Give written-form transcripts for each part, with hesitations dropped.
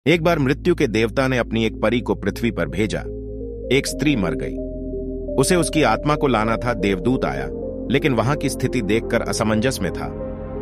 एक बार मृत्यु के देवता ने अपनी एक परी को पृथ्वी पर भेजा। एक स्त्री मर गई। उसे उसकी आत्मा को लाना था। देवदूत आया, लेकिन वहां की स्थिति देखकर असमंजस में था।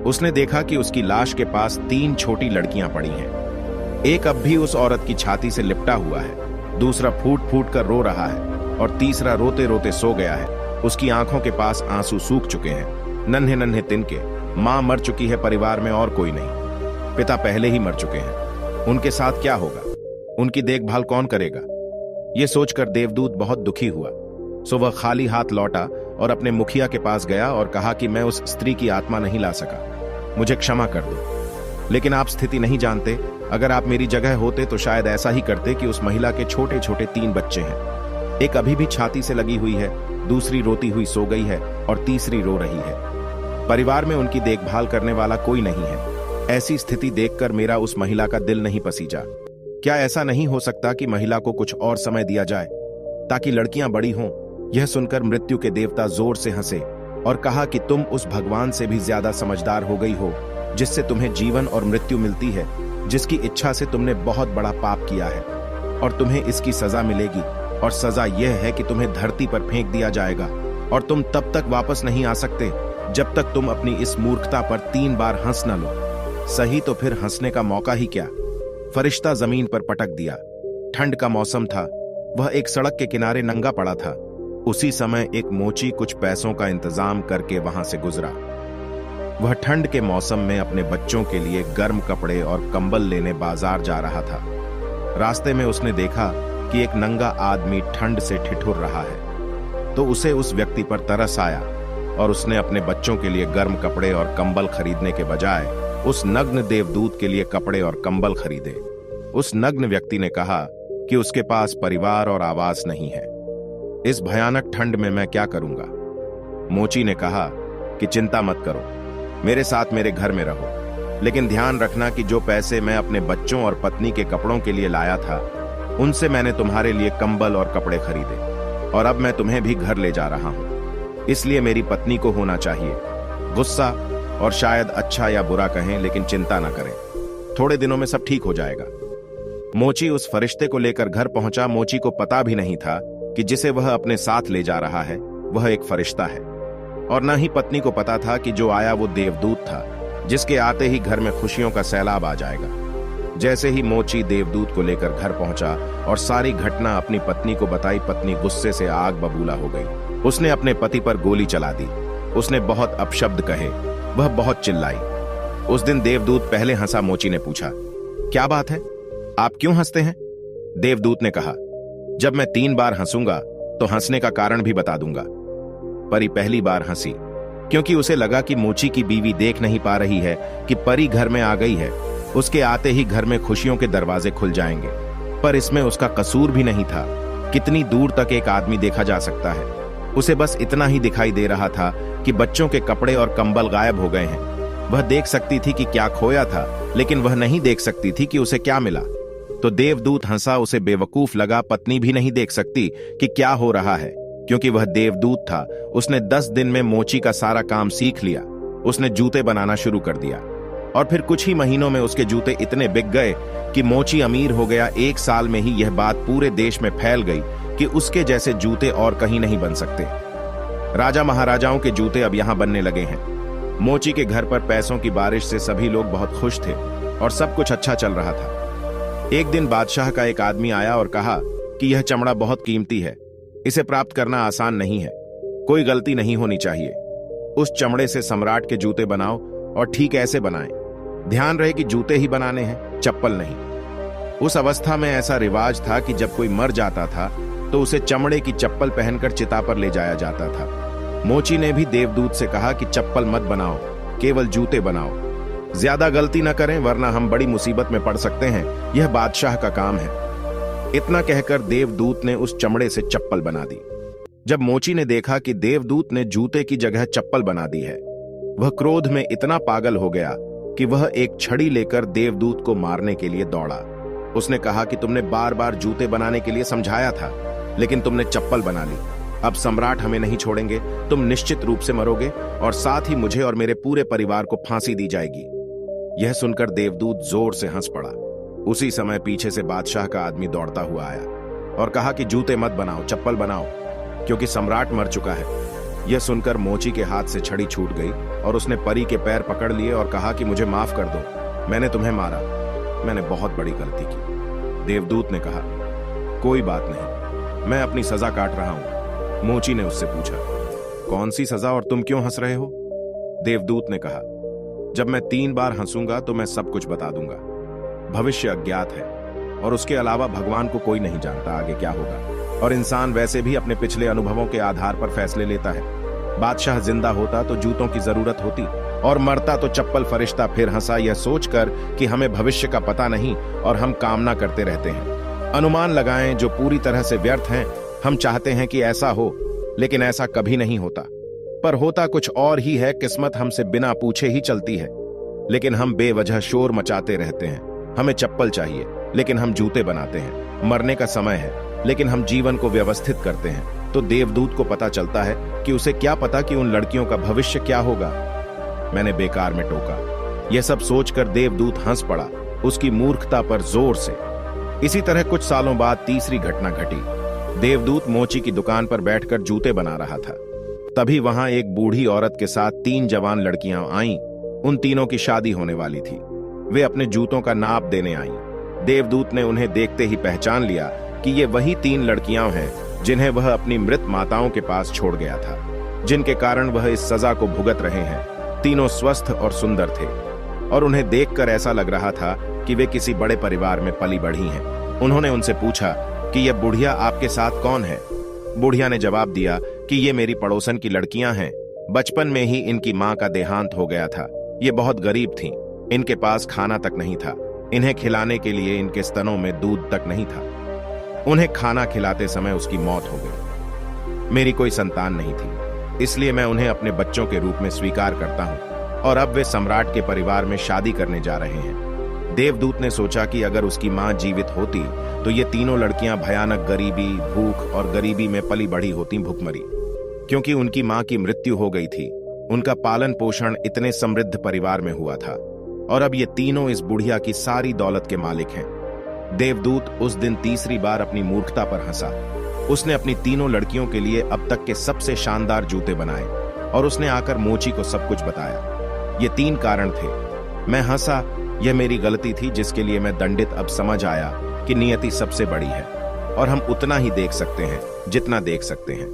उसने देखा कि उसकी लाश के पास 3 छोटी लड़कियां पड़ी हैं। एक अब भी उस औरत की छाती से लिपटा हुआ है, दूसरा फूट फूट कर रो रहा है और तीसरा रोते रोते सो गया है। उसकी आंखों के पास आंसू सूख चुके हैं, नन्हे नन्हे तिनके। मां मर चुकी है, परिवार में और कोई नहीं। पिता पहले ही मर चुके हैं। उनके साथ क्या होगा? उनकी देखभाल कौन करेगा? यह सोचकर देवदूत बहुत दुखी हुआ। सो वह खाली हाथ लौटा और अपने मुखिया के पास गया और कहा कि मैं उस स्त्री की आत्मा नहीं ला सका, मुझे क्षमा कर दो। लेकिन आप स्थिति नहीं जानते। अगर आप मेरी जगह होते तो शायद ऐसा ही करते कि उस महिला के छोटे छोटे 3 बच्चे हैं। एक अभी भी छाती से लगी हुई है, दूसरी रोती हुई सो गई है और तीसरी रो रही है। परिवार में उनकी देखभाल करने वाला कोई नहीं है। ऐसी स्थिति देखकर मेरा उस महिला का दिल नहीं पसीजा। क्या ऐसा नहीं हो सकता कि महिला को कुछ और समय दिया जाए ताकि लड़कियां बड़ी हों? यह सुनकर मृत्यु के देवता जोर से हंसे और कहा कि तुम उस भगवान से भी ज्यादा समझदार हो गई हो, जिससे तुम्हें जीवन और मृत्यु मिलती है, जिसकी इच्छा से तुमने बहुत बड़ा पाप किया है और तुम्हें इसकी सजा मिलेगी। और सजा यह है कि तुम्हें धरती पर फेंक दिया जाएगा और तुम तब तक वापस नहीं आ सकते जब तक तुम अपनी इस मूर्खता पर 3 बार हंस न लो। सही तो फिर हंसने का मौका ही क्या। फरिश्ता जमीन पर पटक दिया। ठंड का मौसम था। वह एक सड़क के किनारे नंगा पड़ा था। उसी समय एक मोची कुछ पैसों का इंतजाम करके वहां से गुजरा। वह ठंड के मौसम में अपने बच्चों के लिए गर्म कपड़े और कंबल लेने बाजार जा रहा था। रास्ते में उसने देखा कि एक नंगा आदमी ठंड से ठिठुर रहा है, तो उसे उस व्यक्ति पर तरस आया और उसने अपने बच्चों के लिए गर्म कपड़े और कंबल खरीदने के बजाय उस नग्न देवदूत के लिए कपड़े और कंबल खरीदे। उस नग्न व्यक्ति ने कहा कि उसके पास परिवार और आवास नहीं है। इस भयानक ठंड में मैं क्या करूंगा? मोची ने कहा कि चिंता मत करो, मेरे साथ मेरे घर में रहो, लेकिन ध्यान रखना कि जो पैसे मैं अपने बच्चों और पत्नी के कपड़ों के लिए लाया था, उनसे मैंने तुम्हारे लिए कंबल और कपड़े खरीदे और अब मैं तुम्हें भी घर ले जा रहा हूं। इसलिए मेरी पत्नी को होना चाहिए गुस्सा, और शायद अच्छा या बुरा कहें, लेकिन चिंता ना करें, थोड़े दिनों में सब ठीक हो जाएगा। मोची उस फरिश्ते को लेकर घर पहुंचा। मोची को पता भी नहीं था कि जिसे वह अपने साथ ले जा रहा है वह एक फरिश्ता है, और न ही पत्नी को पता था कि जो आया वो देवदूत था, जिसके आते ही घर में खुशियों का सैलाब आ जाएगा। जैसे ही मोची देवदूत को लेकर घर पहुंचा और सारी घटना अपनी पत्नी को बताई, पत्नी गुस्से से आग बबूला हो गई। उसने अपने पति पर गोली चला दी। उसने बहुत अपशब्द कहे, वह बहुत चिल्लाई। उस दिन देवदूत पहले हंसा। मोची ने पूछा, क्या बात है, आप क्यों हंसते हैं? देवदूत ने कहा, जब मैं 3 बार हंसूंगा तो हंसने का कारण भी बता दूंगा। परी पहली बार हंसी क्योंकि उसे लगा कि मोची की बीवी देख नहीं पा रही है कि परी घर में आ गई है। उसके आते ही घर में खुशियों के दरवाजे खुल जाएंगे। पर इसमें उसका कसूर भी नहीं था। कितनी दूर तक एक आदमी देखा जा सकता है? उसे बस इतना ही दिखाई दे रहा था कि बच्चों के कपड़े और कंबल गायब हो गए हैं। वह देख सकती थी कि क्या खोया था, लेकिन वह नहीं देख सकती थी कि उसे क्या मिला। तो देवदूत हंसा। उसे बेवकूफ लगा। पत्नी भी नहीं देख सकती कि क्या हो रहा है, क्योंकि वह देवदूत था। उसने 10 दिन में मोची का सारा काम सीख लिया। उसने जूते बनाना शुरू कर दिया और फिर कुछ ही महीनों में उसके जूते इतने बिक गए कि मोची अमीर हो गया। 1 साल में ही यह बात पूरे देश में फैल गई कि उसके जैसे जूते और कहीं नहीं बन सकते। राजा महाराजाओं के जूते अब यहां बनने लगे हैं। मोची के घर पर पैसों की बारिश से सभी लोग बहुत खुश थे और सब कुछ अच्छा चल रहा था। एक दिन बादशाह का एक आदमी आया और कहा कि यह चमड़ा बहुत कीमती है, इसे प्राप्त करना आसान नहीं है, कोई गलती नहीं होनी चाहिए। उस चमड़े से सम्राट के जूते बनाओ और ठीक ऐसे बनाएं। ध्यान रहे कि जूते ही बनाने हैं, चप्पल नहीं। उस अवस्था में ऐसा रिवाज था कि जब कोई मर जाता था तो उसे चमड़े की चप्पल पहनकर चिता पर ले जाया जाता था। मोची ने भी देवदूत से कहा कि चप्पल मत बनाओ, केवल जूते बनाओ। ज्यादा गलती न करें वरना हम बड़ी मुसीबत में पड़ सकते हैं, यह बादशाह का काम है। इतना कहकर देवदूत ने उस चमड़े से चप्पल बना दी। जब मोची ने देखा कि देवदूत ने जूते की जगह चप्पल बना दी है, वह क्रोध में इतना पागल हो गया कि वह एक छड़ी लेकर देवदूत को मारने के लिए दौड़ा। उसने कहा कि तुमने बार बार जूते बनाने के लिए समझाया था, लेकिन तुमने चप्पल बना ली। अब सम्राट हमें नहीं छोड़ेंगे, तुम निश्चित रूप से मरोगे और साथ ही मुझे और मेरे पूरे परिवार को फांसी दी जाएगी। यह सुनकर देवदूत जोर से हंस पड़ा। उसी समय पीछे से बादशाह का आदमी दौड़ता हुआ आया और कहा कि जूते मत बनाओ, चप्पल बनाओ, क्योंकि सम्राट मर चुका है। यह सुनकर मोची के हाथ से छड़ी छूट गई और उसने परी के पैर पकड़ लिए और कहा कि मुझे माफ कर दो, मैंने तुम्हें मारा, मैंने बहुत बड़ी गलती की। देवदूत ने कहा, कोई बात नहीं, मैं अपनी सजा काट रहा हूं। मोची ने उससे पूछा, कौन सी सजा और तुम क्यों हंस रहे हो? देवदूत ने कहा, जब मैं 3 बार हंसूंगा तो मैं सब कुछ बता दूंगा। भविष्य अज्ञात है और उसके अलावा भगवान को कोई नहीं जानता आगे क्या होगा, और इंसान वैसे भी अपने पिछले अनुभवों के आधार पर फैसले लेता है। बादशाह जिंदा होता तो जूतों की जरूरत होती और मरता तो चप्पल फरिश्ता। फिर हंसा यह सोचकर कि हमें भविष्य का पता नहीं और हम कामना करते रहते हैं, अनुमान लगाएं जो पूरी तरह से व्यर्थ हैं। हम चाहते हैं कि ऐसा हो, लेकिन ऐसा कभी नहीं होता, पर होता कुछ और ही है। किस्मत हमसे बिना पूछे ही चलती है, लेकिन हम बेवजह शोर मचाते रहते हैं। हमें चप्पल चाहिए, लेकिन हम जूते बनाते हैं। मरने का समय है, लेकिन हम जीवन को व्यवस्थित करते हैं। तो देवदूत को पता चलता है कि उसे क्या पता कि उन लड़कियों का भविष्य क्या होगा। मैंने बेकार में टोका। यह सब सोचकर देवदूत हंस पड़ा, उसकी मूर्खता पर जोर से। इसी तरह कुछ सालों बाद तीसरी घटना घटी। देवदूत मोची की दुकान पर बैठकर जूते बना रहा था। तभी वहां एक बूढ़ी औरत के साथ 3 जवान लड़कियां आईं। उन तीनों की शादी होने वाली थी। वे अपने जूतों का नाप देने आईं। देवदूत ने उन्हें देखते ही पहचान लिया कि ये वही 3 लड़कियां हैं जिन्हें वह अपनी मृत माताओं के पास छोड़ गया था, जिनके कारण वह इस सजा को भुगत रहे हैं। तीनों स्वस्थ और सुंदर थे और उन्हें देखकर ऐसा लग रहा था कि वे किसी बड़े परिवार में पली बढ़ी हैं। उन्होंने उनसे पूछा कि यह बुढ़िया आपके साथ कौन है? बुढ़िया ने जवाब दिया कि ये मेरी पड़ोसन की लड़कियां हैं। बचपन में ही इनकी मां का देहांत हो गया था। ये बहुत गरीब थीं, इनके पास खाना तक नहीं था। इन्हें खिलाने के लिए इनके स्तनों में दूध तक नहीं था। उन्हें खाना खिलाते समय उसकी मौत हो गई। मेरी कोई संतान नहीं थी, इसलिए मैं उन्हें अपने बच्चों के रूप में स्वीकार करता हूं और अब वे सम्राट के परिवार में शादी करने जा रहे हैं। देवदूत ने सोचा कि अगर उसकी मां जीवित होती तो ये तीनों लड़कियां भयानक गरीबी, भूख और गरीबी में पली बढ़ी होती भुखमरी, क्योंकि उनकी मां की मृत्यु हो गई थी। उनका पालन पोषण इतने समृद्ध परिवार में हुआ था और अब ये तीनों इस बुढ़िया की सारी दौलत के मालिक हैं। देवदूत उस दिन तीसरी बार अपनी मूर्खता पर हंसा। उसने अपनी तीनों लड़कियों के लिए अब तक के सबसे शानदार जूते बनाए और उसने आकर मोची को सब कुछ बताया। ये 3 कारण थे। मैं हंसा, यह मेरी गलती थी जिसके लिए मैं दंडित। अब समझ आया कि नियति सबसे बड़ी है और हम उतना ही देख सकते हैं जितना देख सकते हैं,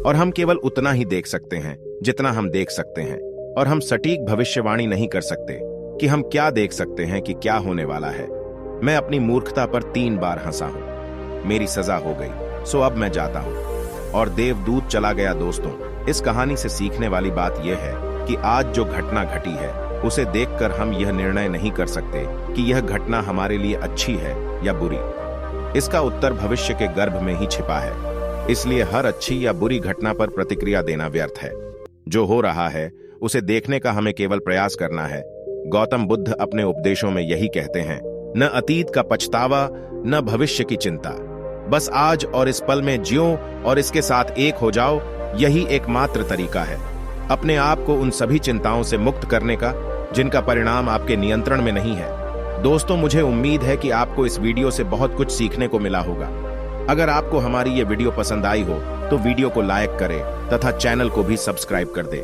और हम केवल उतना ही देख सकते हैं जितना हम देख सकते हैं, और हम सटीक भविष्यवाणी नहीं कर सकते कि हम क्या देख सकते हैं कि क्या होने वाला है। मैं अपनी मूर्खता पर 3 बार हंसा हूं। मेरी सजा हो गई, सो अब मैं जाता हूं। और देवदूत चला गया। दोस्तों, इस कहानी से सीखने वाली बात यह है कि आज जो घटना घटी है उसे देखकर हम यह निर्णय नहीं कर सकते कि यह घटना हमारे लिए अच्छी है या बुरी। इसका उत्तर भविष्य के गर्भ में ही छिपा है। इसलिए हर अच्छी या बुरी घटना पर प्रतिक्रिया देना व्यर्थ है। जो हो रहा है उसे देखने का हमें केवल प्रयास करना है। गौतम बुद्ध अपने उपदेशों में यही कहते हैं, न अतीत का पछतावा, न भविष्य की चिंता। बस आज और इस पल में जियो और इसके साथ एक हो जाओ। यही एकमात्र तरीका है अपने आप को उन सभी चिंताओं से मुक्त करने का जिनका परिणाम आपके नियंत्रण में नहीं है। दोस्तों, मुझे उम्मीद है कि आपको इस वीडियो से बहुत कुछ सीखने को मिला होगा। अगर आपको हमारी ये वीडियो पसंद आई हो तो वीडियो को लाइक करें तथा चैनल को भी सब्सक्राइब कर दें।